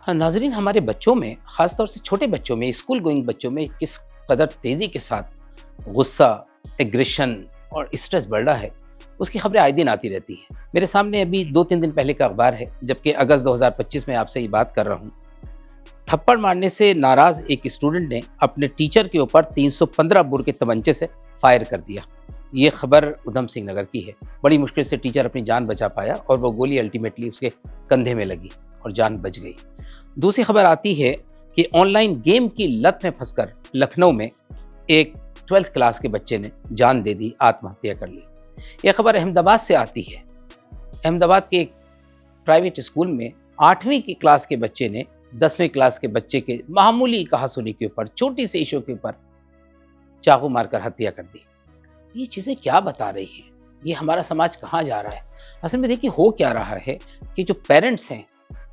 हाँ, नाज़रीन, हमारे बच्चों में, ख़ास तौर से छोटे बच्चों में, स्कूल गोइंग बच्चों में किस कदर तेज़ी के साथ गुस्सा, एग्रेशन और स्ट्रेस बढ़ रहा है, उसकी खबरें आए दिन आती रहती हैं। मेरे सामने अभी 2-3 दिन पहले का अखबार है, जबकि अगस्त 2025 में आपसे ये बात कर रहा हूँ। थप्पड़ मारने से नाराज़ एक स्टूडेंट ने अपने टीचर के ऊपर 315 बोर के तमंचे से फायर कर दिया। ये खबर उधम सिंह नगर की है। बड़ी मुश्किल से टीचर अपनी जान बचा पाया और वो गोली अल्टीमेटली उसके कंधे में लगी और जान बच गई। दूसरी खबर आती है कि ऑनलाइन गेम की लत में फंसकर लखनऊ में एक 12th क्लास के बच्चे ने जान दे दी, आत्महत्या कर ली। यह खबर अहमदाबाद से आती है। अहमदाबाद के एक प्राइवेट स्कूल में 8वीं की क्लास के बच्चे ने 10वीं क्लास के बच्चे के मामूली कहासुनी के ऊपर, छोटी सी इशू के ऊपर चाकू मारकर हत्या कर दी। ये चीज़ें क्या बता रही हैं? ये हमारा समाज कहाँ जा रहा है? असल में देखिए, हो क्या रहा है कि जो पेरेंट्स हैं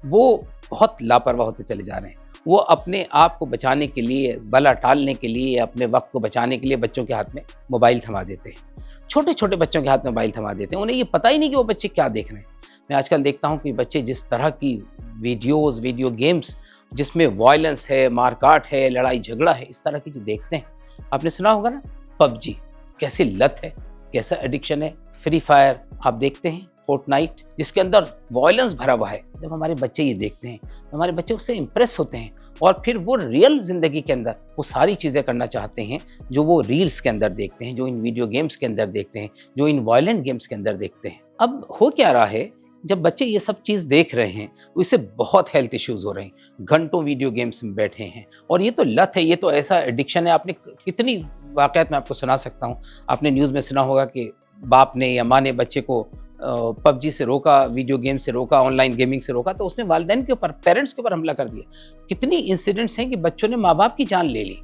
वो बहुत लापरवाह होते चले जा रहे हैं। वो अपने आप को बचाने के लिए, बला टालने के लिए, अपने वक्त को बचाने के लिए बच्चों के हाथ में मोबाइल थमा देते हैं। छोटे छोटे बच्चों के हाथ में मोबाइल थमा देते हैं। उन्हें ये पता ही नहीं कि वो बच्चे क्या देख रहे हैं। मैं आजकल देखता हूँ कि बच्चे जिस तरह की वीडियोज़, वीडियो गेम्स जिसमें वायलेंस है, मारकाट है, लड़ाई झगड़ा है, इस तरह की जो देखते हैं, आपने सुना होगा ना, पबजी कैसी लत है, कैसा एडिक्शन है। फ्री फायर आप देखते हैं, फोर्टनाइट जिसके अंदर वायलेंस भरा हुआ है। जब हमारे बच्चे ये देखते हैं तो हमारे बच्चे उससे इम्प्रेस होते हैं और फिर वो रियल ज़िंदगी के अंदर वो सारी चीज़ें करना चाहते हैं जो वो रील्स के अंदर देखते हैं, जो इन वीडियो गेम्स के अंदर देखते हैं, जो इन वायलेंट गेम्स के अंदर देखते हैं। अब हो क्या रहा है, जब बच्चे ये सब चीज़ देख रहे हैं तो इससे बहुत हेल्थ इश्यूज़ हो रहे हैं। घंटों वीडियो गेम्स में बैठे हैं और ये तो लत है, ये तो ऐसा एडिक्शन है। आपने कितनी वाक़यात मैं आपको सुना सकता हूँ। आपने न्यूज़ में सुना होगा कि बाप ने या माँ ने बच्चे को पबजी से रोका, वीडियो गेम से रोका, ऑनलाइन गेमिंग से रोका, तो उसने वालिदैन के ऊपर, पेरेंट्स के ऊपर हमला कर दिया। कितनी इंसिडेंट्स हैं कि बच्चों ने माँ बाप की जान ले ली।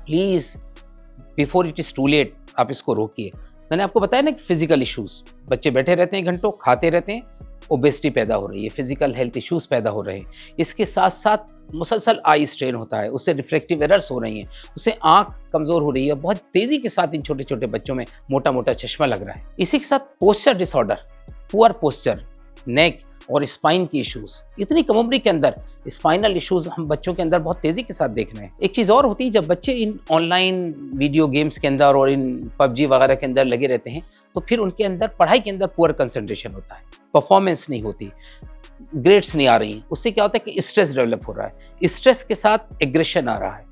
Please, before it is too late, आप इसको रोकिए। मैंने आपको बताया ना कि फिजिकल इश्यूज़, बच्चे बैठे रहते हैं घंटों, खाते रहते हैं, ओबेसिटी पैदा हो रही है, फिजिकल हेल्थ इश्यूज़ पैदा हो रहे हैं। इसके साथ साथ मुसलसल आई स्ट्रेन होता है, उससे रिफ्रैक्टिव एरर्स हो रही हैं, उससे आँख कमज़ोर हो रही है। बहुत तेज़ी के साथ इन छोटे छोटे बच्चों में मोटा मोटा चश्मा लग रहा है। इसी के साथ पोस्चर डिसऑर्डर, पुअर पोस्चर, नेक और स्पाइन की इश्यूज़, इतनी कम उम्र के अंदर स्पाइनल इश्यूज़ हम बच्चों के अंदर बहुत तेज़ी के साथ देख रहे हैं। एक चीज़ और होती है, जब बच्चे इन ऑनलाइन वीडियो गेम्स के अंदर और इन पबजी वगैरह के अंदर लगे रहते हैं तो फिर उनके अंदर पढ़ाई के अंदर पुअर कंसंट्रेशन होता है, परफॉर्मेंस नहीं होती, ग्रेड्स नहीं आ रही। उससे क्या होता है कि स्ट्रेस डेवलप हो रहा है, स्ट्रेस के साथ एग्रेशन आ रहा है,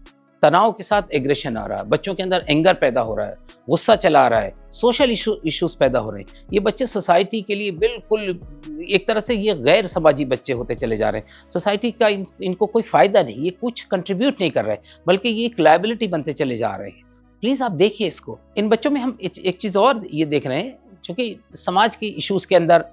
तनाव के साथ एग्रेशन आ रहा है, बच्चों के अंदर एंगर पैदा हो रहा है, गुस्सा चला आ रहा है, सोशल इश्यूज पैदा हो रहे हैं। ये बच्चे सोसाइटी के लिए बिल्कुल एक तरह से ये गैर समाजी बच्चे होते चले जा रहे हैं। सोसाइटी का इनको कोई फ़ायदा नहीं, ये कुछ कंट्रीब्यूट नहीं कर रहे, बल्कि ये एक लायबिलिटी बनते चले जा रहे हैं। प्लीज़ आप देखिए इसको। इन बच्चों में हम एक चीज़ और ये देख रहे हैं, चूँकि समाज की इश्यूज़ के अंदर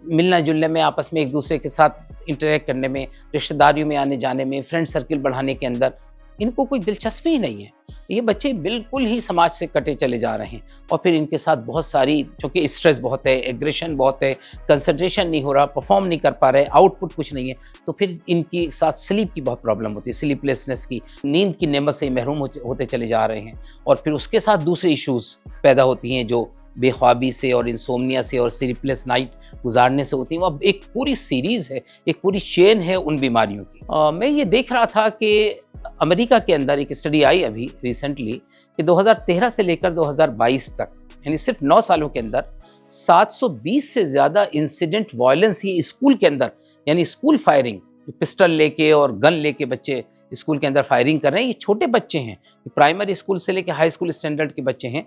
मिलना जुलने में, आपस में एक दूसरे के साथ इंटरेक्ट करने में, रिश्तेदारियों में आने जाने में, फ्रेंड सर्किल बढ़ाने के अंदर इनको कोई दिलचस्पी ही नहीं है। ये बच्चे बिल्कुल ही समाज से कटे चले जा रहे हैं और फिर इनके साथ बहुत सारी, चूँकि स्ट्रेस बहुत है, एग्रेशन बहुत है, कंसंट्रेशन नहीं हो रहा, परफॉर्म नहीं कर पा रहे, आउटपुट कुछ नहीं है, तो फिर इनके साथ स्लीप की बहुत प्रॉब्लम होती है, स्लीपलेसनेस की, नींद की नेमत से महरूम होते चले जा रहे हैं। और फिर उसके साथ दूसरे इश्यूज़ पैदा होती हैं जो बेख्वाबी से और इंसोम्निया से और स्लीपलेस नाइट गुजारने से होती हैं। वो अब एक पूरी सीरीज़ है, एक पूरी चेन है उन बीमारियों की। मैं ये देख रहा था कि अमेरिका के अंदर एक स्टडी आई अभी रिसेंटली कि 2013 से लेकर 2022 तक, यानी सिर्फ 9 सालों के अंदर 720 से ज़्यादा इंसिडेंट वायलेंस ये स्कूल के अंदर, यानी स्कूल फायरिंग, पिस्टल लेके और गन लेके बच्चे स्कूल के अंदर फायरिंग कर रहे हैं। ये छोटे बच्चे हैं, प्राइमरी स्कूल से लेकर हाई स्कूल स्टैंडर्ड के बच्चे हैं।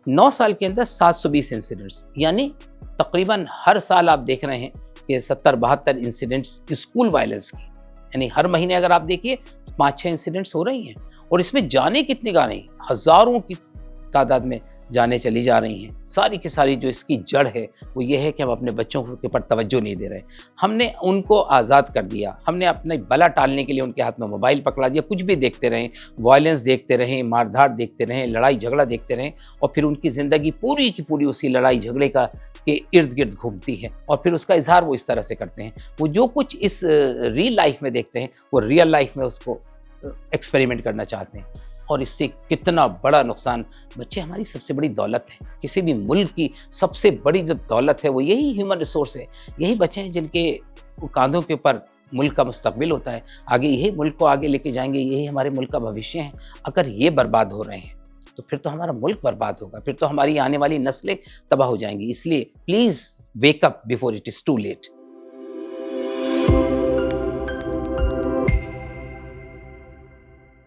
9 साल के अंदर 720 इंसिडेंट्स, यानी तकरीबन हर साल आप देख रहे हैं कि 70-72 इंसिडेंट्स स्कूल वायलेंस की, यानी हर महीने अगर आप देखिए 5-6 इंसिडेंट्स हो रही हैं। और इसमें जाने कितनी गा रही, हज़ारों की तादाद में जाने चली जा रही हैं। सारी की सारी जो इसकी जड़ है वो ये है कि हम अपने बच्चों के ऊपर तवज्जो नहीं दे रहे। हमने उनको आज़ाद कर दिया, हमने अपने बला टालने के लिए उनके हाथ में मोबाइल पकड़ा दिया, कुछ भी देखते रहें, वायलेंस देखते रहें, मारधाड़ देखते रहें, लड़ाई झगड़ा देखते रहें, और फिर उनकी ज़िंदगी पूरी की पूरी उसी लड़ाई झगड़े का के इर्द गिर्द घूमती है और फिर उसका इजहार वो इस तरह से करते हैं। वो जो कुछ इस रियल लाइफ में देखते हैं वो रियल लाइफ में उसको एक्सपेरिमेंट करना चाहते हैं। और इससे कितना बड़ा नुकसान। बच्चे हमारी सबसे बड़ी दौलत है, किसी भी मुल्क की सबसे बड़ी जो दौलत है वो यही ह्यूमन रिसोर्स है। यही बच्चे हैं जिनके कांधों के ऊपर मुल्क का मुस्तकबिल होता है। आगे यही मुल्क को आगे लेके जाएँगे, यही हमारे मुल्क का भविष्य है। अगर ये बर्बाद हो रहे हैं, तो फिर तो हमारा मुल्क बर्बाद होगा, फिर तो हमारी आने वाली नस्लें तबाह हो जाएँगी। इसलिए please wake up before it is too late.